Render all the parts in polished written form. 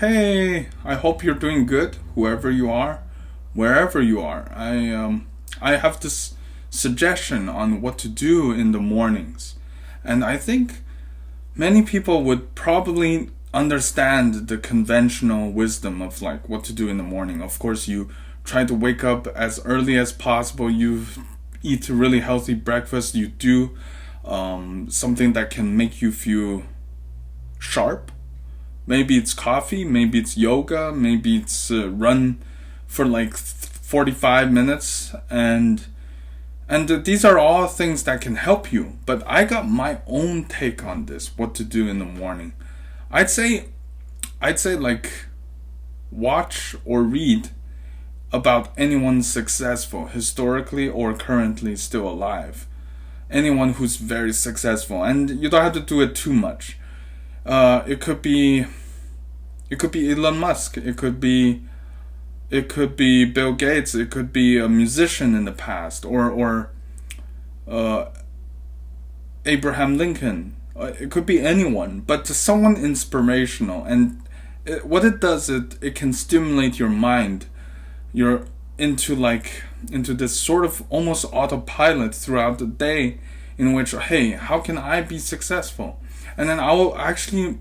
Hey, I hope you're doing good, whoever you are, wherever you are. I have this suggestion on what to do in the mornings, and I think many people would probably understand the conventional wisdom of like what to do in the morning. Of course, you try to wake up as early as possible. You eat a really healthy breakfast. You do something that can make you feel sharp. Maybe it's coffee, maybe it's yoga, maybe it's run for like 45 minutes and these are all things that can help you. But I got my own take on this, what to do in the morning. I'd say like watch or read about anyone successful historically or currently still alive. Anyone who's very successful, and you don't have to do it too much. It could be Elon Musk. It could be Bill Gates. It could be a musician in the past, or uh, Abraham Lincoln. It could be anyone, but to someone inspirational. And what it does, it can stimulate your mind. You're into this sort of almost autopilot throughout the day, in which, hey, how can I be successful? And then I will actually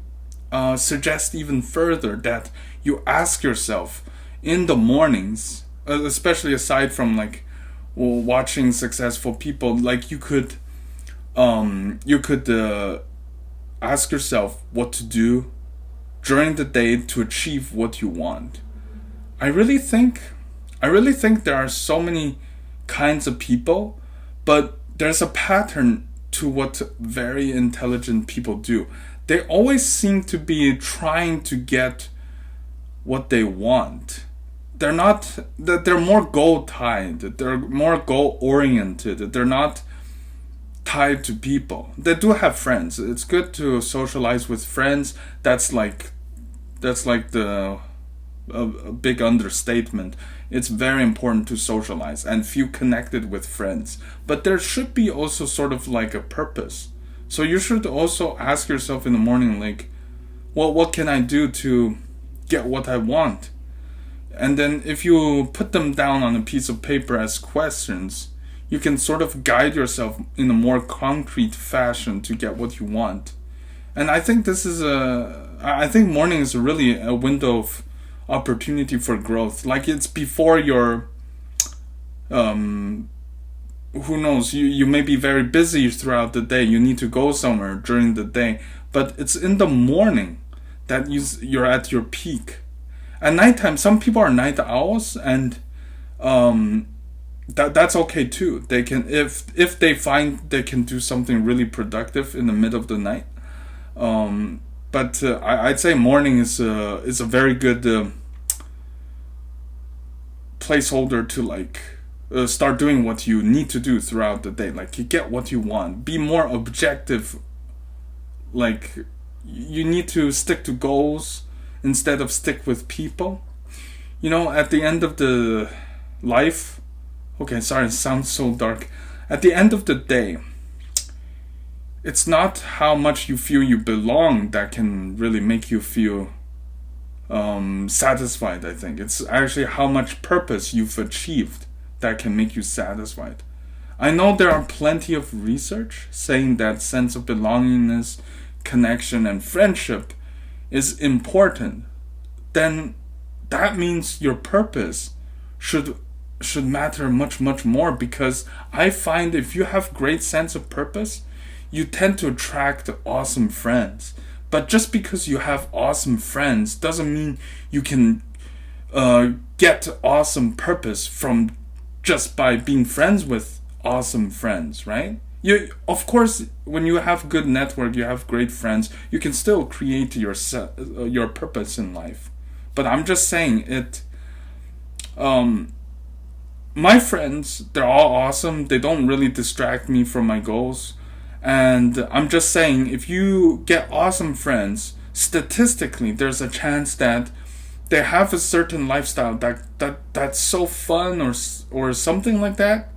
suggest even further that you ask yourself in the mornings, especially aside from like watching successful people, like you could ask yourself what to do during the day to achieve what you want. I really think I really think there are so many kinds of people, but there's a pattern to what very intelligent people do. They always seem to be trying to get what they want. They're not that they're more goal tied. They're more goal oriented. They're not tied to people. They do have friends. It's good to socialize with friends. That's like the a big understatement. It's very important to socialize and feel connected with friends. But there should be also sort of like a purpose. So you should also ask yourself in the morning, like, well, what can I do to get what I want? And then if you put them down on a piece of paper as questions, you can sort of guide yourself in a more concrete fashion to get what you want. And I think morning is really a window of opportunity for growth. Like it's before your um who knows, you may be very busy throughout the day. You need to go somewhere during the day, but it's in the morning that you're at your peak. At nighttime, some people are night owls, and that's okay too. They can, if they find they can do something really productive in the middle of the night. But I'd say morning is a very good placeholder to like start doing what you need to do throughout the day. Like you get what you want. Be more objective. Like you need to stick to goals instead of stick with people. At the end of the life. Okay, sorry, it sounds so dark. At the end of the day, it's not how much you feel you belong that can really make you feel satisfied. I think it's actually how much purpose you've achieved that can make you satisfied. I know there are plenty of research saying that sense of belongingness, connection, and friendship is important. Then that means your purpose should matter much more, because I find if you have great sense of purpose, you tend to attract awesome friends. But just because you have awesome friends doesn't mean you can get awesome purpose from just by being friends with awesome friends, right? Of course, when you have good network, you have great friends, you can still create your purpose in life. But I'm just saying it. My friends, they're all awesome. They don't really distract me from my goals. And I'm just saying, if you get awesome friends, statistically, there's a chance that they have a certain lifestyle that's so fun, or something like that,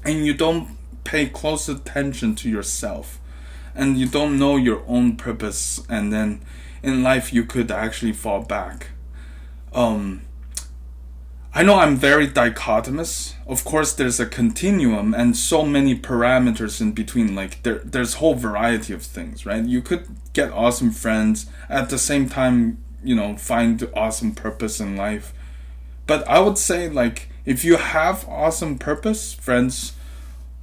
and you don't pay close attention to yourself, and you don't know your own purpose, and then in life you could actually fall back. um I know I'm very dichotomous. Of course, there's a continuum and so many parameters in between. Like there's whole variety of things, right? You could get awesome friends at the same time, find awesome purpose in life. But I would say, like, if you have awesome purpose, friends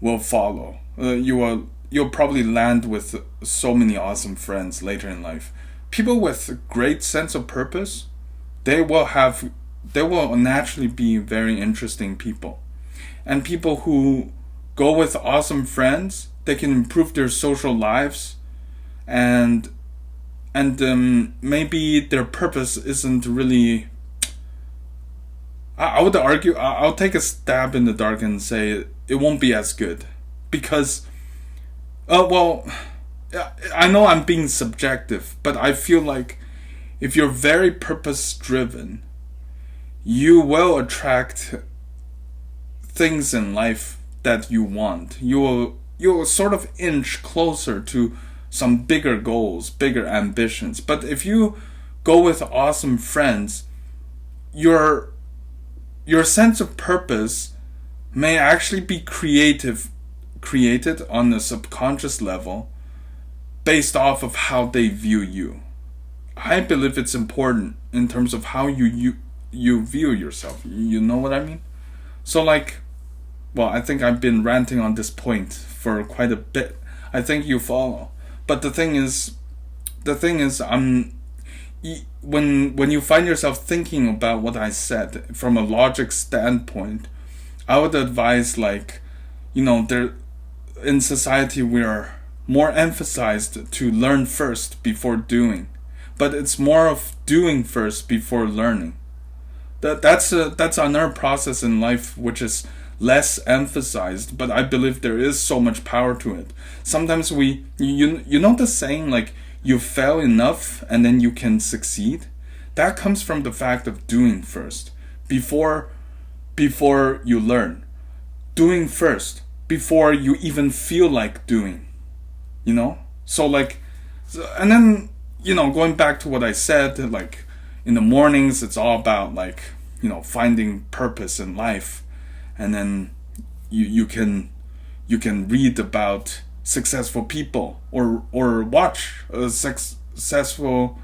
will follow. You'll probably land with so many awesome friends later in life. People with a great sense of purpose, they will have they will naturally be very interesting people. And people who go with awesome friends, they can improve their social lives, and maybe their purpose isn't really. I would argue, I'll take a stab in the dark and say it won't be as good, because, well, I know I'm being subjective, but I feel like if you're very purpose driven, you will attract things in life that you want. You will sort of inch closer to some bigger goals, bigger ambitions. But if you go with awesome friends, your sense of purpose may actually be created on a subconscious level based off of how they view you. I believe it's important in terms of how you view yourself. You know what I mean? So, like, well, I think I've been ranting on this point for quite a bit. I think you follow. But the thing is, when you find yourself thinking about what I said from a logic standpoint, I would advise, like, there in society we are more emphasized to learn first before doing, but it's more of doing first before learning. That's another process in life which is less emphasized, but I believe there is so much power to it. Sometimes you know the saying, like, you fail enough and then you can succeed. That comes from the fact of doing first before you learn. Doing first before you even feel like doing. So, like, and then, going back to what I said, like, in the mornings it's all about, like, finding purpose in life. And then you can read about successful people, or watch a successful,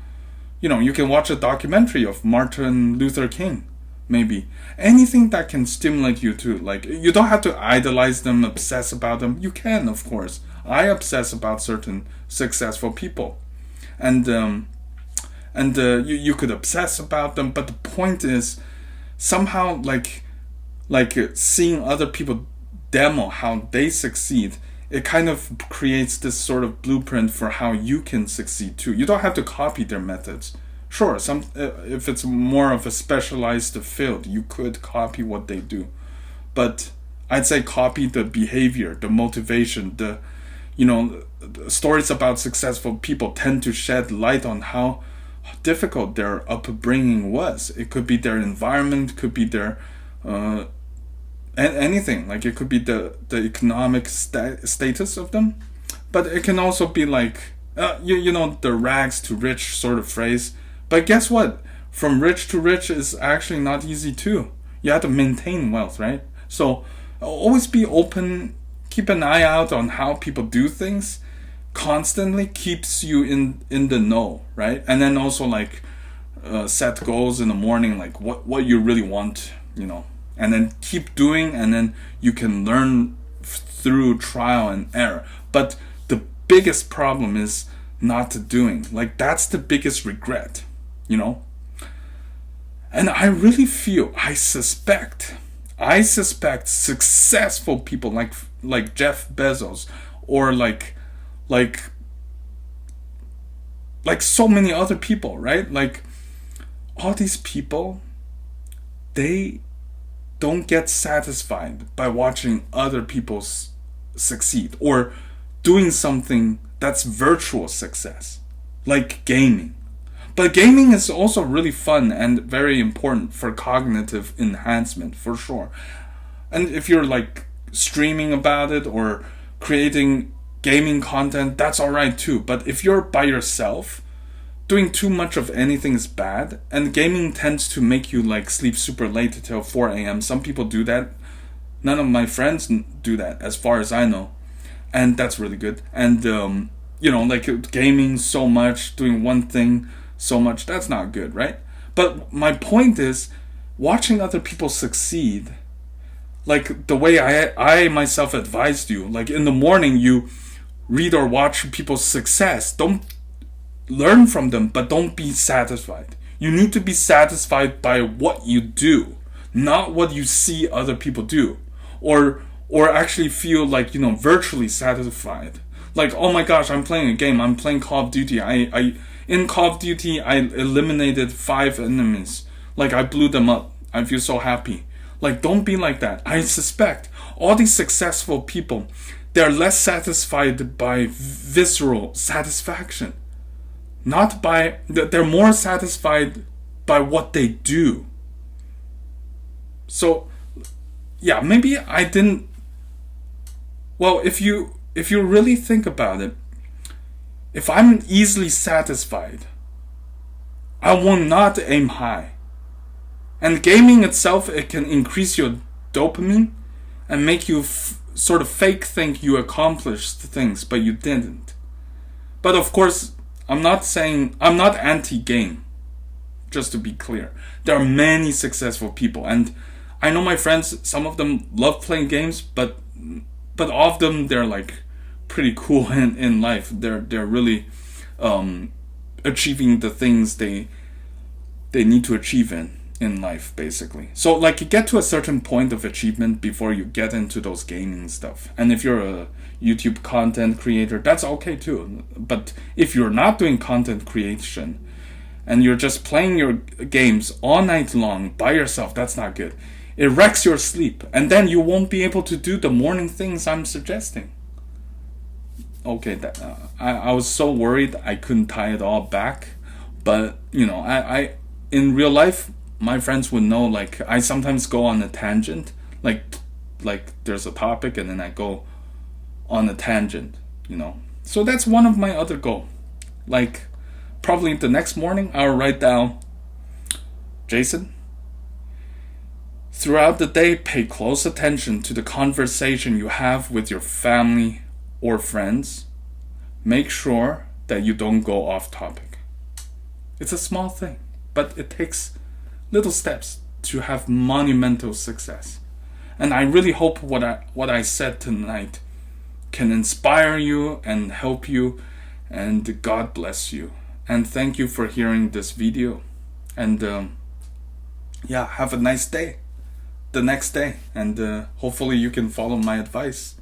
you can watch a documentary of Martin Luther King, maybe. Anything that can stimulate you to, like, you don't have to idolize them, obsess about them. You can, of course. I obsess about certain successful people, and you could obsess about them, but the point is, somehow, like seeing other people demo how they succeed, it kind of creates this sort of blueprint for how you can succeed too. You don't have to copy their methods. Sure, if it's more of a specialized field, you could copy what they do, but I'd say copy the behavior, the motivation, the stories about successful people tend to shed light on how difficult their upbringing was. It could be their environment, could be their anything. Like, it could be the economic status of them, but it can also be like the rags to rich sort of phrase. But guess what? From rich to rich is actually not easy too. You have to maintain wealth, right? So always be open. Keep an eye out on how people do things. Constantly keeps you in the know, right? And then also, like, set goals in the morning, like what you really want, and then keep doing, and then you can learn through trial and error. But the biggest problem is not doing. Like, that's the biggest regret, And I really feel, I suspect successful people like Jeff Bezos, or like so many other people, right? Like, all these people, they don't get satisfied by watching other people succeed, or doing something that's virtual success, like gaming. But gaming is also really fun and very important for cognitive enhancement, for sure. And if you're, like, streaming about it or creating gaming content, that's alright too. But if you're by yourself doing too much of anything is bad, and gaming tends to make you like sleep super late till 4 a.m. Some people do that. None of my friends do that, as far as I know, and that's really good. And like gaming so much, doing one thing so much, that's not good, right? But my point is, watching other people succeed, like the way I myself advised you, like in the morning you read or watch people's success. Don't learn from them, but don't be satisfied. You need to be satisfied by what you do, not what you see other people do, or actually feel like, virtually satisfied. Like, oh my gosh, I'm playing a game. I'm playing Call of Duty. In Call of Duty, I eliminated 5 enemies. Like, I blew them up. I feel so happy. Like, don't be like that. I suspect all these successful people, they're less satisfied by visceral satisfaction. They're more satisfied by what they do. So, yeah, maybe I didn't. Well, if you really think about it, if I'm easily satisfied, I will not aim high. And gaming itself, it can increase your dopamine and make you sort of fake think you accomplished things, but you didn't. But of course, I'm not anti-game, just to be clear. There are many successful people, and I know my friends, some of them love playing games, but all of them, they're like pretty cool in life. They're really achieving the things they need to achieve in life, basically. So like, you get to a certain point of achievement before you get into those gaming stuff. And if you're a YouTube content creator, that's okay too. But if you're not doing content creation and you're just playing your games all night long by yourself, that's not good. It wrecks your sleep, and then you won't be able to do the morning things I'm suggesting. Okay, I was so worried I couldn't tie it all back, but I in real life, my friends would know, like, I sometimes go on a tangent, like there's a topic and then I go on a tangent, So that's one of my other goals. Like, probably the next morning I'll write down, Jason, throughout the day, pay close attention to the conversation you have with your family or friends. Make sure that you don't go off topic. It's a small thing, but it takes little steps to have monumental success. And I really hope what I said tonight can inspire you and help you, and God bless you. And thank you for hearing this video. And have a nice day the next day, and hopefully you can follow my advice.